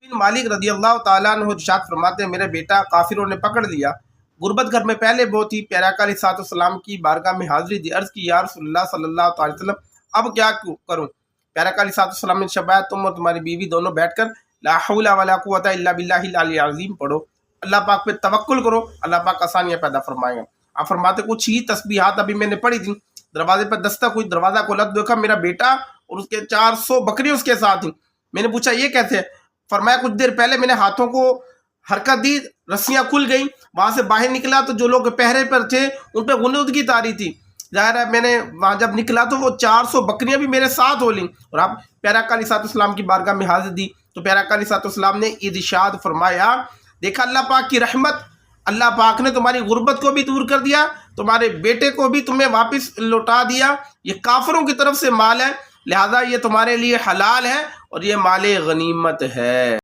بن مالک رضی اللہ تعالیٰ عنہ ارشاد فرماتے ہیں میرے بیٹا کافروں نے پکڑ لیا، غربت گھر میں پہلے بہت ہی، پیارا آقا علیہ الصلوۃ والسلام کی بارگاہ میں حاضری دی، عرض کی یا رسول اللہ صلی اللہ تعالی وسلم اب کیا کروں؟ پیارا آقا علیہ الصلوۃ والسلام نے شفاعت تم اور تمہاری بیوی دونوں بیٹھ کر لا حول ولا قوۃ الا باللہ العلی العظیم پڑھو، اللہ پاک پہ توکل کرو، اللہ پاک آسانیاں پیدا فرمائے گا۔ آپ فرماتے کچھ ہی تسبیحات ابھی میں نے پڑھی تھی، دروازے پر دستک ہوئی، دروازہ کھولا تو دیکھا میرا بیٹا اور اس کے 400 بکری اس کے ساتھ ہیں۔ میں نے پوچھا یہ کیسے ہے؟ فرمایا کچھ دیر پہلے میں نے ہاتھوں کو حرکت دی، رسیاں کھل گئیں، وہاں سے باہر نکلا تو جو لوگ پہرے پر تھے ان پہ غنودگی طاری تھی، ظاہر ہے میں نے وہاں جب نکلا تو وہ 400 بکریاں بھی میرے ساتھ ہو لیں، اور آپ پیارا آقا علیہ الصلوۃ والسلام کی بارگاہ میں حاضر دی تو پیارا آقا علیہ الصلوۃ والسلام نے ارشاد فرمایا دیکھا اللہ پاک کی رحمت، اللہ پاک نے تمہاری غربت کو بھی دور کر دیا، تمہارے بیٹے کو بھی تمہیں واپس لوٹا دیا، یہ کافروں کی طرف سے مال ہے لہذا یہ تمہارے لیے حلال ہے اور یہ مال غنیمت ہے۔